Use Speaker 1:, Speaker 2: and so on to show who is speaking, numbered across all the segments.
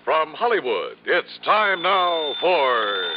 Speaker 1: From Hollywood, it's time now for...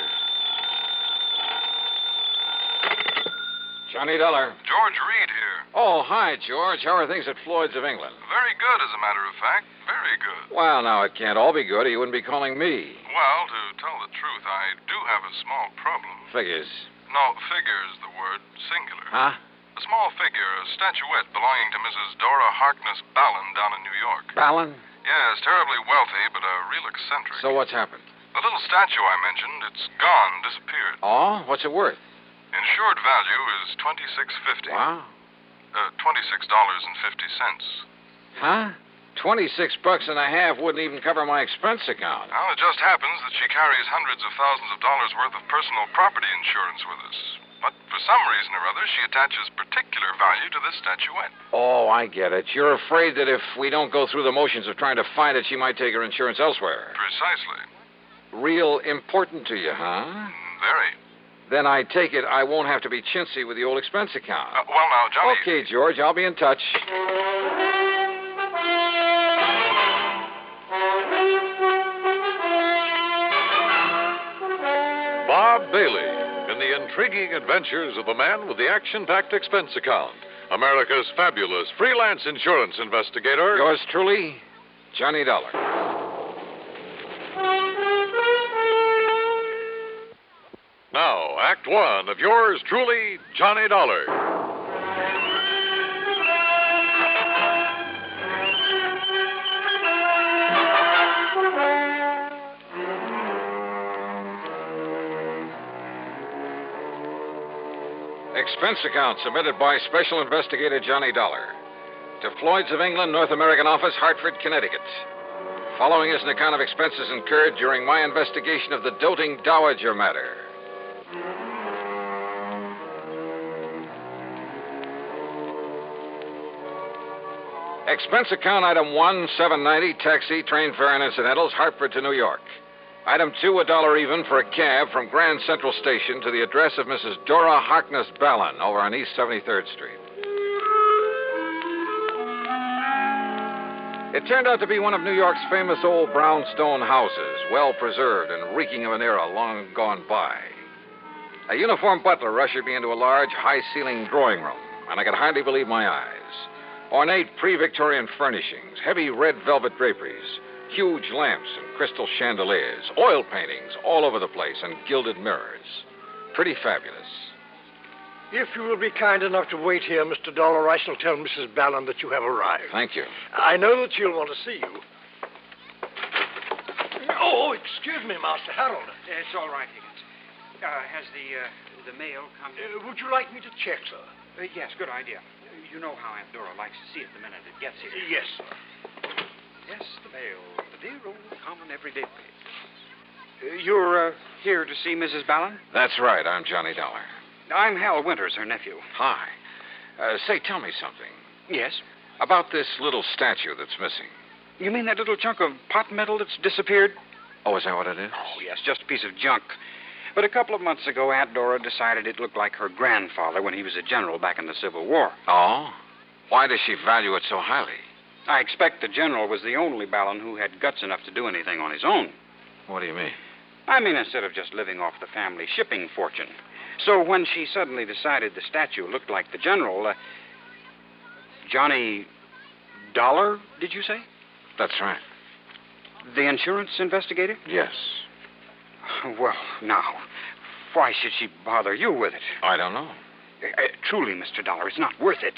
Speaker 2: Johnny Dollar.
Speaker 3: George Reed here.
Speaker 2: Oh, hi, George. How are things at Floyd's of England?
Speaker 3: Very good, as a matter of fact. Very good.
Speaker 2: Well, now, it can't all be good, or you wouldn't be calling me.
Speaker 3: Well, to tell the truth, I do have a small problem.
Speaker 2: Figures.
Speaker 3: No, figure is the word, singular.
Speaker 2: Huh?
Speaker 3: A small figure, a statuette belonging to Mrs. Dora Harkness Ballin down in New York.
Speaker 2: Ballin?
Speaker 3: Yes, terribly wealthy, but a real eccentric.
Speaker 2: So what's happened?
Speaker 3: The little statue I mentioned, it's gone, disappeared.
Speaker 2: Oh? What's it worth?
Speaker 3: Insured value is $26.50.
Speaker 2: Wow.
Speaker 3: $26.50.
Speaker 2: Huh? $26.50 wouldn't even cover my expense account.
Speaker 3: Well, it just happens that she carries hundreds of thousands of dollars worth of personal property insurance with us. But for some reason or other, she attaches particular value to this statuette.
Speaker 2: Oh, I get it. You're afraid that if we don't go through the motions of trying to find it, she might take her insurance elsewhere.
Speaker 3: Precisely.
Speaker 2: Real important to you, huh?
Speaker 3: Very.
Speaker 2: Then I take it I won't have to be chintzy with the old expense account.
Speaker 3: Well, now, Johnny...
Speaker 2: Okay, George, I'll be in touch.
Speaker 1: Bob Bailey in the intriguing adventures of the man with the action-packed expense account. America's fabulous freelance insurance investigator.
Speaker 2: Yours truly, Johnny Dollar.
Speaker 1: Now, Act One of yours truly, Johnny Dollar.
Speaker 2: Expense account submitted by Special Investigator Johnny Dollar to Floyd's of England, North American Office, Hartford, Connecticut. Following is an account of expenses incurred during my investigation of the doting Dowager matter. Expense account item 1, $7.90, taxi, train fare, and incidentals, Hartford to New York. Item 2, $1 even for a cab from Grand Central Station to the address of Mrs. Dora Harkness Ballin over on East 73rd Street. It turned out to be one of New York's famous old brownstone houses, well preserved and reeking of an era long gone by. A uniformed butler ushered me into a large, high-ceilinged drawing room, and I could hardly believe my eyes. Ornate pre-Victorian furnishings, heavy red velvet draperies, huge lamps and crystal chandeliers, oil paintings all over the place, and gilded mirrors. Pretty fabulous.
Speaker 4: If you will be kind enough to wait here, Mr. Dollar, I shall tell Mrs. Ballin that you have arrived.
Speaker 2: Thank you.
Speaker 4: I know that she'll want to see you. Oh, excuse me, Master Harold.
Speaker 5: It's all right, Higgins. Has the mail come in?
Speaker 4: Would you like me to check, sir?
Speaker 5: Yes, good idea. You know how Aunt Dora likes to see it the minute it gets here.
Speaker 4: Yes, sir.
Speaker 5: Yes, the mail. The dear old common everyday page. You're here to see Mrs. Ballin?
Speaker 2: That's right. I'm Johnny Dollar.
Speaker 5: I'm Hal Winters, her nephew.
Speaker 2: Hi. Say, tell me something.
Speaker 5: Yes?
Speaker 2: About this little statue that's missing.
Speaker 5: You mean that little chunk of pot metal that's disappeared?
Speaker 2: Oh, is that what it is?
Speaker 5: Oh, yes, just a piece of junk. But a couple of months ago, Aunt Dora decided it looked like her grandfather when he was a general back in the Civil War.
Speaker 2: Oh? Why does she value it so highly?
Speaker 5: I expect the general was the only Ballin who had guts enough to do anything on his own.
Speaker 2: What do you mean?
Speaker 5: I mean, instead of just living off the family shipping fortune. So when she suddenly decided the statue looked like the general, Johnny Dollar, did you say?
Speaker 2: That's right.
Speaker 5: The insurance investigator?
Speaker 2: Yes.
Speaker 5: Well, now, why should she bother you with it?
Speaker 2: I don't know.
Speaker 5: Truly, Mr. Dollar, it's not worth it.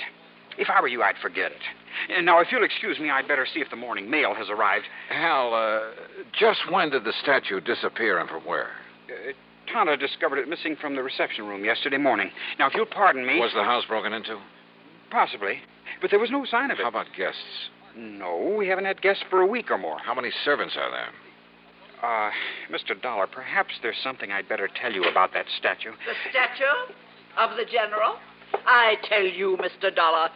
Speaker 5: If I were you, I'd forget it. Now, if you'll excuse me, I'd better see if the morning mail has arrived.
Speaker 2: Hal, just when did the statue disappear and from where?
Speaker 5: Tana discovered it missing from the reception room yesterday morning. Now, if you'll pardon me...
Speaker 2: Was the house broken into?
Speaker 5: Possibly. But there was no sign of it.
Speaker 2: How about guests?
Speaker 5: No, we haven't had guests for a week or more.
Speaker 2: How many servants are there?
Speaker 5: Mr. Dollar, perhaps there's something I'd better tell you about that statue.
Speaker 6: The statue of the general? I tell you, Mr. Dollar,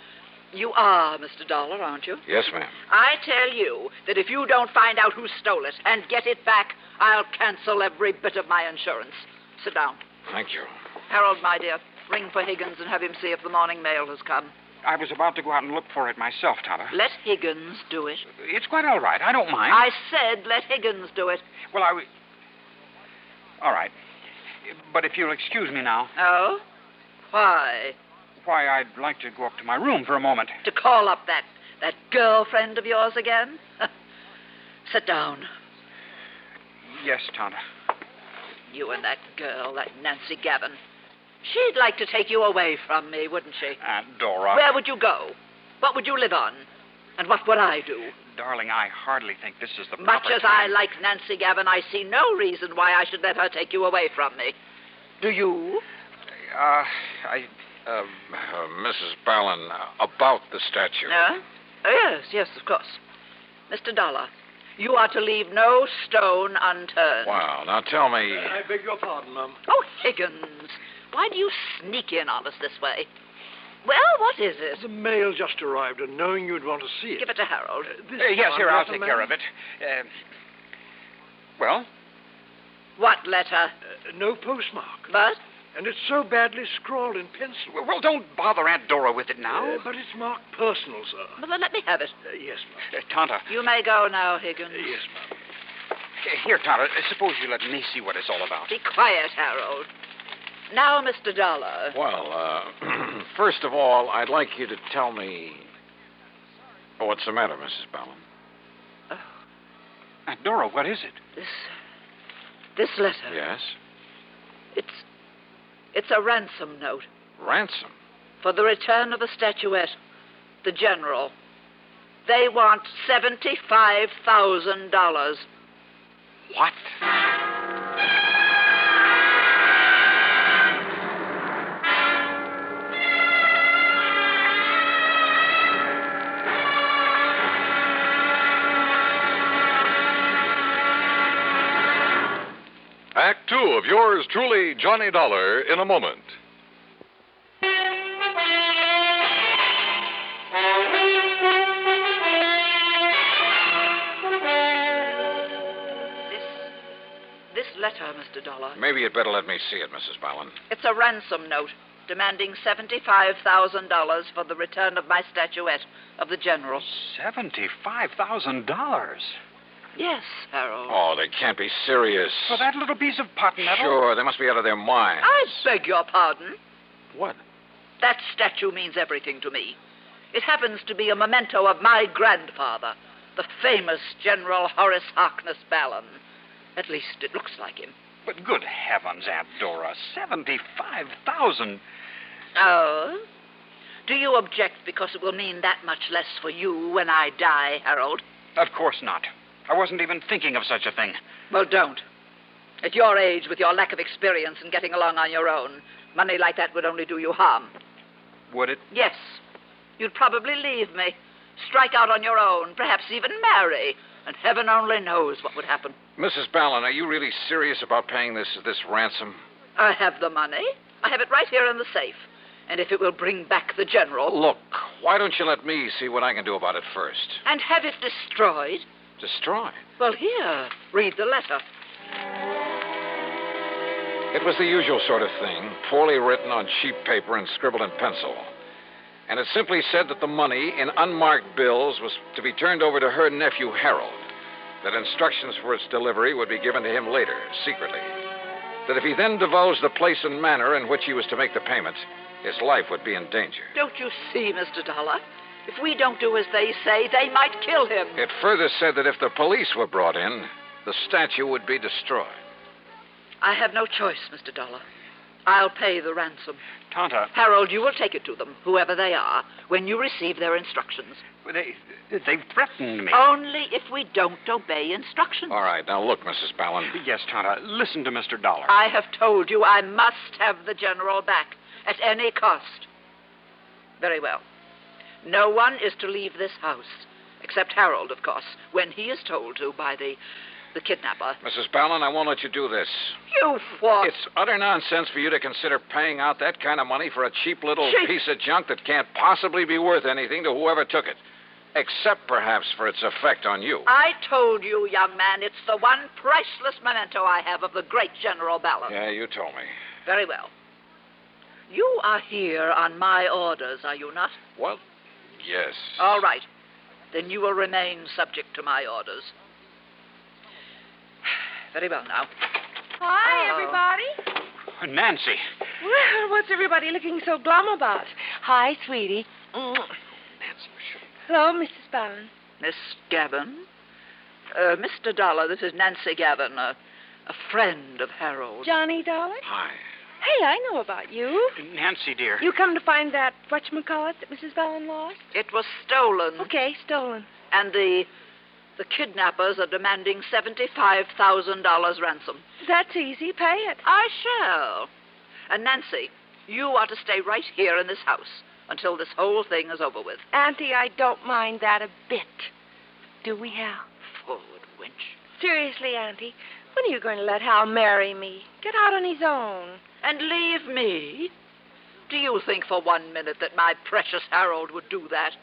Speaker 6: you are Mr. Dollar, aren't you?
Speaker 2: Yes, ma'am.
Speaker 6: I tell you that if you don't find out who stole it and get it back, I'll cancel every bit of my insurance. Sit down.
Speaker 2: Thank you.
Speaker 6: Harold, my dear, ring for Higgins and have him see if the morning mail has come.
Speaker 5: I was about to go out and look for it myself, Tonto.
Speaker 6: Let Higgins do it.
Speaker 5: It's quite all right. I don't mind.
Speaker 6: I said let Higgins do it.
Speaker 5: Well, all right. But if you'll excuse me now.
Speaker 6: Oh? Why?
Speaker 5: Why, I'd like to go up to my room for a moment.
Speaker 6: To call up that girlfriend of yours again? Sit down.
Speaker 5: Yes, Tonto.
Speaker 6: You and that girl, that Nancy Gavin. She'd like to take you away from me, wouldn't she?
Speaker 5: Aunt Dora.
Speaker 6: Where would you go? What would you live on? And what would I do?
Speaker 5: Darling, I hardly think this is the proper
Speaker 6: Much as I like Nancy Gavin, I see no reason why I should let her take you away from me. Do you?
Speaker 2: Mrs. Ballin, about the statue.
Speaker 6: Yes, of course. Mr. Dollar, you are to leave no stone unturned.
Speaker 2: Wow, now tell me...
Speaker 4: I beg your pardon, Mum.
Speaker 6: Oh, Higgins, why do you sneak in on us this way? Well, what is it?
Speaker 4: The mail just arrived, and knowing you'd want to see it...
Speaker 6: Give it to Harold.
Speaker 5: Yes, here, I'll take care of it. Well?
Speaker 6: What letter?
Speaker 4: No postmark.
Speaker 6: But?
Speaker 4: And it's so badly scrawled in pencil.
Speaker 5: Well, don't bother Aunt Dora with it now.
Speaker 4: But it's marked personal, sir.
Speaker 6: Well, then let me have it.
Speaker 4: Yes, Mum.
Speaker 5: Tonto.
Speaker 6: You may go now, Higgins.
Speaker 4: Yes, Mum.
Speaker 5: Here, Tonto, suppose you let me see what it's all about.
Speaker 6: Be quiet, Harold. Now, Mr. Dollar.
Speaker 2: Well, first of all, I'd like you to tell me... Oh, what's the matter, Mrs. Ballin?
Speaker 6: Oh.
Speaker 5: Aunt Dora, what is it?
Speaker 6: This letter.
Speaker 2: Yes?
Speaker 6: It's a ransom note.
Speaker 2: Ransom?
Speaker 6: For the return of a statuette. The General. They want $75,000.
Speaker 5: What?
Speaker 1: Act 2 of yours truly, Johnny Dollar, in a moment.
Speaker 6: This letter, Mr. Dollar.
Speaker 2: Maybe you'd better let me see it, Mrs. Ballin.
Speaker 6: It's a ransom note demanding $75,000 for the return of my statuette of the General.
Speaker 5: $75,000?
Speaker 6: Yes, Harold.
Speaker 2: Oh, they can't be serious.
Speaker 5: For that little piece of pot metal?
Speaker 2: Sure, they must be out of their minds.
Speaker 6: I beg your pardon.
Speaker 2: What?
Speaker 6: That statue means everything to me. It happens to be a memento of my grandfather, the famous General Horace Harkness Ballin. At least it looks like him.
Speaker 5: But good heavens, Aunt Dora, $75,000.
Speaker 6: Oh? Do you object because it will mean that much less for you when I die, Harold?
Speaker 5: Of course not. I wasn't even thinking of such a thing.
Speaker 6: Well, don't. At your age, with your lack of experience in getting along on your own, money like that would only do you harm.
Speaker 5: Would it?
Speaker 6: Yes. You'd probably leave me, strike out on your own, perhaps even marry, and heaven only knows what would happen.
Speaker 2: Mrs. Ballin, are you really serious about paying this ransom?
Speaker 6: I have the money. I have it right here in the safe. And if it will bring back the General...
Speaker 2: Look, why don't you let me see what I can do about it first?
Speaker 6: And have it destroyed?
Speaker 2: Destroyed?
Speaker 6: Well, here, read the letter.
Speaker 2: It was the usual sort of thing, poorly written on cheap paper and scribbled in pencil. And it simply said that the money in unmarked bills was to be turned over to her nephew, Harold. That instructions for its delivery would be given to him later, secretly. That if he then divulged the place and manner in which he was to make the payment, his life would be in danger.
Speaker 6: Don't you see, Mr. Dollar? If we don't do as they say, they might kill him.
Speaker 2: It further said that if the police were brought in, the statue would be destroyed.
Speaker 6: I have no choice, Mr. Dollar. I'll pay the ransom.
Speaker 5: Tonto.
Speaker 6: Harold, you will take it to them, whoever they are, when you receive their instructions.
Speaker 5: They've threatened me.
Speaker 6: Only if we don't obey instructions.
Speaker 2: All right, now look, Mrs. Ballin.
Speaker 5: Yes, Tonto. Listen to Mr. Dollar.
Speaker 6: I have told you I must have the General back at any cost. Very well. No one is to leave this house, except Harold, of course, when he is told to by the kidnapper.
Speaker 2: Mrs. Ballin, I won't let you do this.
Speaker 6: You what?
Speaker 2: It's utter nonsense for you to consider paying out that kind of money for a cheap little piece of junk that can't possibly be worth anything to whoever took it. Except, perhaps, for its effect on you.
Speaker 6: I told you, young man, it's the one priceless memento I have of the great General Ballin.
Speaker 2: Yeah, you told me.
Speaker 6: Very well. You are here on my orders, are you not?
Speaker 2: Well, yes.
Speaker 6: All right. Then you will remain subject to my orders. Very well now.
Speaker 7: Hi, everybody.
Speaker 5: Nancy.
Speaker 7: Well, what's everybody looking so glum about? Hi, sweetie. Hello, Mrs. Ballin.
Speaker 6: Miss Gavin? Mr. Dollar, this is Nancy Gavin, a friend of Harold.
Speaker 7: Johnny Dollar?
Speaker 2: Hi.
Speaker 7: Hey, I know about you.
Speaker 5: Nancy, dear.
Speaker 7: You come to find that whatchamacallit that Mrs. Ballin lost?
Speaker 6: It was stolen.
Speaker 7: Okay, stolen.
Speaker 6: And the kidnappers are demanding $75,000 ransom.
Speaker 7: That's easy. Pay it.
Speaker 6: I shall. And Nancy, you are to stay right here in this house until this whole thing is over with.
Speaker 7: Auntie, I don't mind that a bit. Do we, Hal?
Speaker 6: Forward, wench.
Speaker 7: Seriously, Auntie, when are you going to let Hal marry me? Get out on his own.
Speaker 6: And leave me? Do you think for 1 minute that my precious Harold would do that?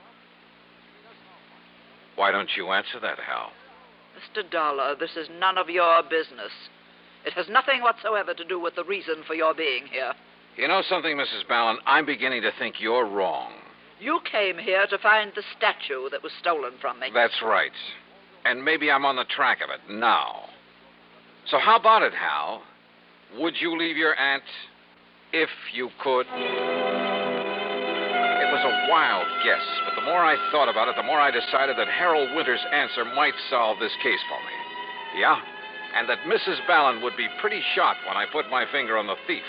Speaker 2: Why don't you answer that, Hal?
Speaker 6: Mr. Dollar, this is none of your business. It has nothing whatsoever to do with the reason for your being here.
Speaker 2: You know something, Mrs. Ballin? I'm beginning to think you're wrong.
Speaker 6: You came here to find the statue that was stolen from me.
Speaker 2: That's right. And maybe I'm on the track of it now. So how about it, Hal? Would you leave your aunt if you could? It was a wild guess, but the more I thought about it, the more I decided that Harold Winter's answer might solve this case for me. Yeah, and that Mrs. Ballin would be pretty shocked when I put my finger on the thief,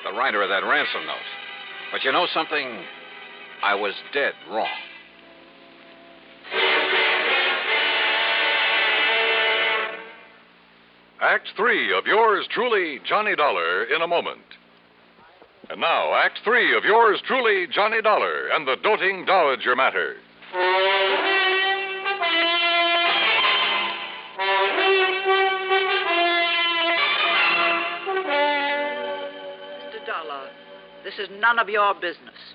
Speaker 2: the writer of that ransom note. But you know something? I was dead wrong.
Speaker 1: Act 3 of yours truly, Johnny Dollar, in a moment. And now, Act 3 of yours truly, Johnny Dollar, and the doting Dowager matter.
Speaker 6: Mr. Dollar, this is none of your business.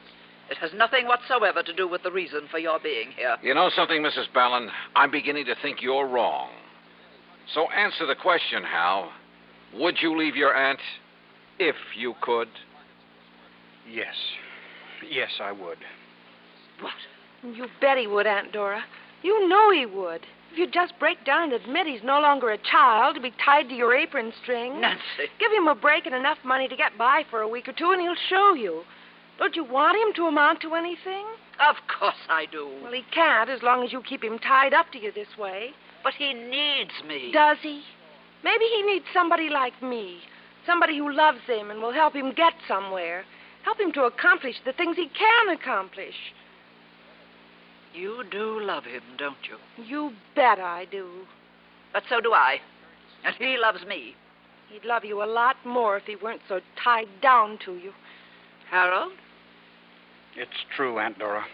Speaker 6: It has nothing whatsoever to do with the reason for your being here.
Speaker 2: You know something, Mrs. Ballin? I'm beginning to think you're wrong. So answer the question, Hal. Would you leave your aunt if you could?
Speaker 5: Yes. Yes, I would.
Speaker 6: What?
Speaker 7: You bet he would, Aunt Dora. You know he would. If you'd just break down and admit he's no longer a child to be tied to your apron string.
Speaker 6: Nancy.
Speaker 7: Give him a break and enough money to get by for a week or two, and he'll show you. Don't you want him to amount to anything?
Speaker 6: Of course I do.
Speaker 7: Well, he can't as long as you keep him tied up to you this way.
Speaker 6: But he needs me.
Speaker 7: Does he? Maybe he needs somebody like me. Somebody who loves him and will help him get somewhere. Help him to accomplish the things he can accomplish.
Speaker 6: You do love him, don't you?
Speaker 7: You bet I do.
Speaker 6: But so do I. And he loves me.
Speaker 7: He'd love you a lot more if he weren't so tied down to you.
Speaker 6: Harold?
Speaker 5: It's true, Aunt Dora.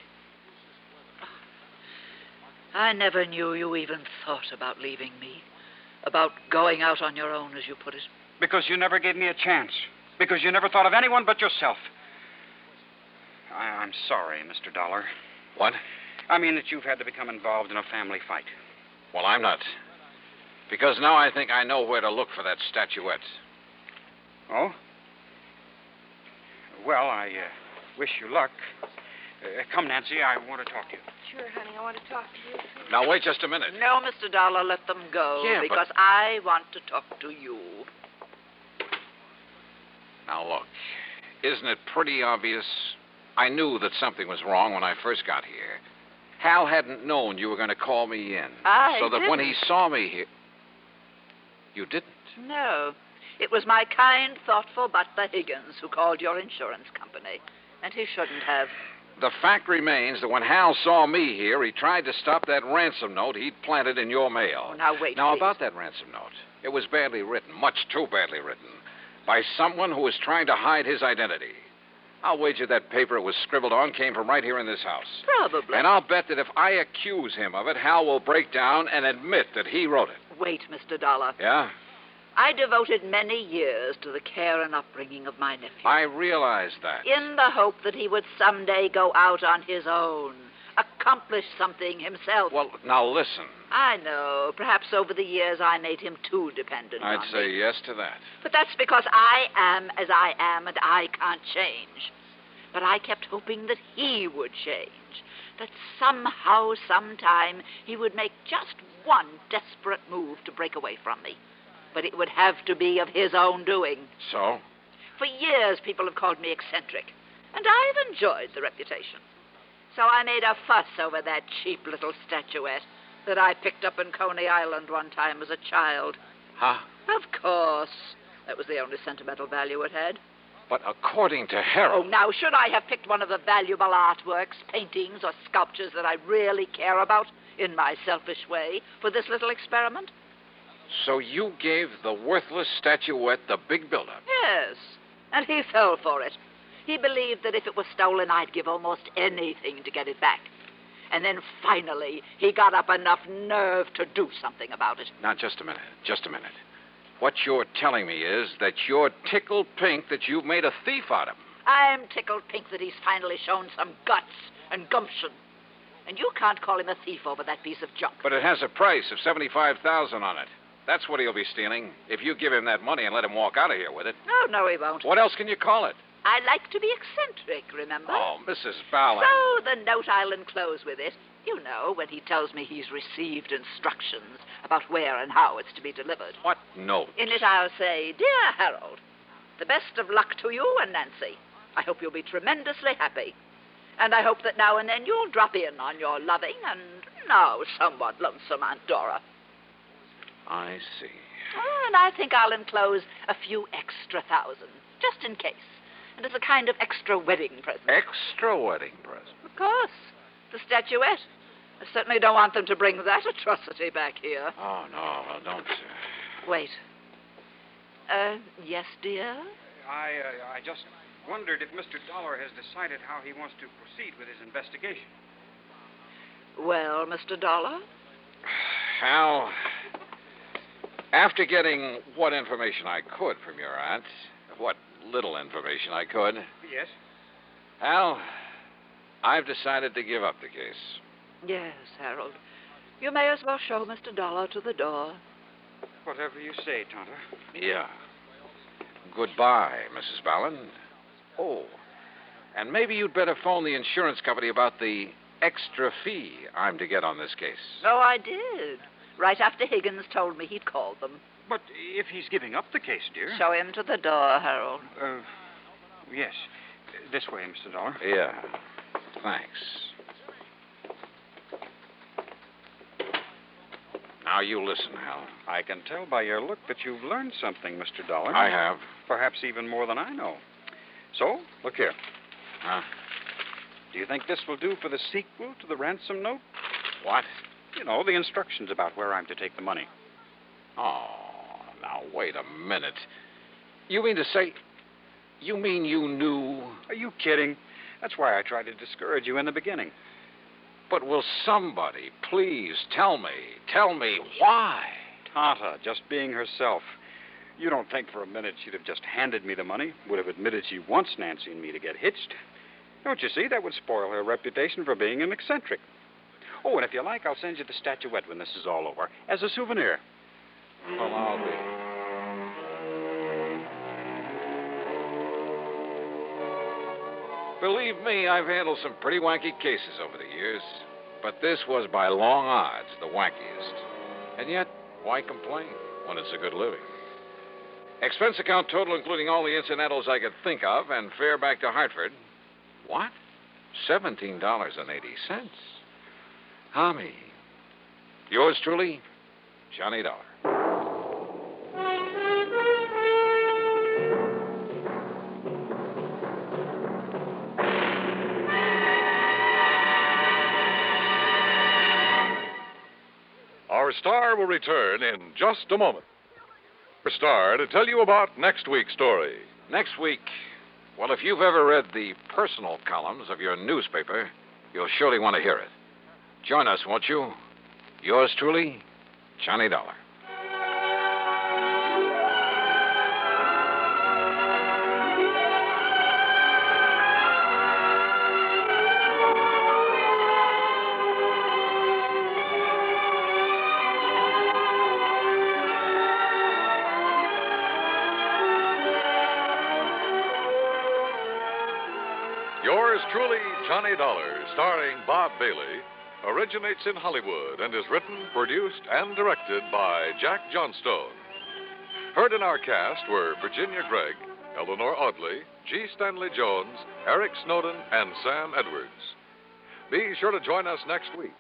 Speaker 6: I never knew you even thought about leaving me. About going out on your own, as you put it.
Speaker 5: Because you never gave me a chance. Because you never thought of anyone but yourself. I'm sorry, Mr. Dollar.
Speaker 2: What?
Speaker 5: I mean that you've had to become involved in a family fight.
Speaker 2: Well, I'm not. Because now I think I know where to look for that statuette.
Speaker 5: Oh? Well, I wish you luck. Come, Nancy, I want to talk to you.
Speaker 7: Sure, honey, I want to talk to you.
Speaker 2: Now, wait just a minute.
Speaker 6: No, Mr. Dollar, let them go.
Speaker 2: Yeah,
Speaker 6: because I want to talk to you.
Speaker 2: Now, look, isn't it pretty obvious? I knew that something was wrong when I first got here. Hal hadn't known you were going to call me in. So that when he saw me here... You didn't?
Speaker 6: No. It was my kind, thoughtful butler Higgins who called your insurance company. And he shouldn't have.
Speaker 2: The fact remains that when Hal saw me here, he tried to stop that ransom note he'd planted in your mail.
Speaker 6: Oh, now, wait,
Speaker 2: Now,
Speaker 6: please.
Speaker 2: about that ransom note. It was badly written, much too badly written, by someone who was trying to hide his identity. I'll wager that paper it was scribbled on came from right here in this house.
Speaker 6: Probably.
Speaker 2: And I'll bet that if I accuse him of it, Hal will break down and admit that he wrote it.
Speaker 6: Wait, Mr. Dollar.
Speaker 2: Yeah?
Speaker 6: I devoted many years to the care and upbringing of my nephew.
Speaker 2: I realize that.
Speaker 6: In the hope that he would someday go out on his own, accomplish something himself.
Speaker 2: Well, now listen.
Speaker 6: I know. Perhaps over the years I made him too dependent on
Speaker 2: I'd say
Speaker 6: me.
Speaker 2: yes to that.
Speaker 6: But that's because I am as I am and I can't change. But I kept hoping that he would change, that somehow, sometime, he would make just one desperate move to break away from me. But it would have to be of his own doing.
Speaker 2: So?
Speaker 6: For years, people have called me eccentric, and I've enjoyed the reputation. So I made a fuss over that cheap little statuette that I picked up in Coney Island one time as a child.
Speaker 2: Huh?
Speaker 6: Of course. That was the only sentimental value it had.
Speaker 2: But according to Harold...
Speaker 6: Oh, now, should I have picked one of the valuable artworks, paintings, or sculptures that I really care about, in my selfish way, for this little experiment?
Speaker 2: So you gave the worthless statuette the big build-up?
Speaker 6: Yes, and he fell for it. He believed that if it was stolen, I'd give almost anything to get it back. And then finally, he got up enough nerve to do something about it.
Speaker 2: Now, just a minute. What you're telling me is that you're tickled pink that you've made a thief out of him.
Speaker 6: I'm tickled pink that he's finally shown some guts and gumption. And you can't call him a thief over that piece of junk.
Speaker 2: But it has a price of $75,000 on it. That's what he'll be stealing if you give him that money and let him walk out of here with it.
Speaker 6: No, he won't.
Speaker 2: What else can you call it?
Speaker 6: I like to be eccentric, remember?
Speaker 2: Oh, Mrs. Ballard.
Speaker 6: So the note I'll enclose with it, you know, when he tells me he's received instructions about where and how it's to be delivered.
Speaker 2: What note?
Speaker 6: In it I'll say, Dear Harold, the best of luck to you and Nancy. I hope you'll be tremendously happy. And I hope that now and then you'll drop in on your loving and now somewhat lonesome Aunt Dora.
Speaker 2: I see.
Speaker 6: And I think I'll enclose a few extra thousand, just in case. And as a kind of extra wedding present.
Speaker 2: Extra wedding present?
Speaker 6: Of course. The statuette. I certainly don't want them to bring that atrocity back here.
Speaker 2: Oh, no, well, don't...
Speaker 6: Wait. Yes, dear?
Speaker 5: I just wondered if Mr. Dollar has decided how he wants to proceed with his investigation.
Speaker 6: Well, Mr. Dollar?
Speaker 2: Hal, after getting what information I could from your aunt, what little information I could...
Speaker 5: Yes?
Speaker 2: Al, I've decided to give up the case.
Speaker 6: Yes, Harold. You may as well show Mr. Dollar to the door.
Speaker 5: Whatever you say, Tonto.
Speaker 2: Yeah. Goodbye, Mrs. Balland. Oh, and maybe you'd better phone the insurance company about the extra fee I'm to get on this case.
Speaker 6: Oh, I did. Right after Higgins told me he'd called them.
Speaker 5: But if he's giving up the case, dear...
Speaker 6: Show him to the door, Harold.
Speaker 5: Yes. This way, Mr. Dollar.
Speaker 2: Yeah. Thanks. Now, you listen, Hal.
Speaker 5: I can tell by your look that you've learned something, Mr. Dollar.
Speaker 2: I have.
Speaker 5: Perhaps even more than I know. So, look here.
Speaker 2: Huh?
Speaker 5: Do you think this will do for the sequel to the ransom note?
Speaker 2: What?
Speaker 5: You know, the instructions about where I'm to take the money.
Speaker 2: Oh, now, wait a minute. You mean to say... You mean you knew...
Speaker 5: Are you kidding? That's why I tried to discourage you in the beginning.
Speaker 2: But will somebody please tell me why?
Speaker 5: Tata, just being herself. You don't think for a minute she'd have just handed me the money, would have admitted she wants Nancy and me to get hitched. Don't you see? That would spoil her reputation for being an eccentric. Oh, and if you like, I'll send you the statuette when this is all over, as a souvenir.
Speaker 2: Well, I'll be... Believe me, I've handled some pretty wacky cases over the years. But this was by long odds the wackiest. And yet, why complain when it's a good living? Expense account total, including all the incidentals I could think of, and fare back to Hartford. What? $17.80. Tommy. Yours truly, Johnny Dollar.
Speaker 1: Our star will return in just a moment. Our star to tell you about next week's story.
Speaker 2: Next week, well, if you've ever read the personal columns of your newspaper, you'll surely want to hear it. Join us, won't you? Yours truly, Johnny Dollar.
Speaker 1: truly, Johnny Dollar, starring Bob Bailey, originates in Hollywood and is written, produced, and directed by Jack Johnstone. Heard in our cast were Virginia Gregg, Eleanor Audley, G. Stanley Jones, Eric Snowden, and Sam Edwards. Be sure to join us next week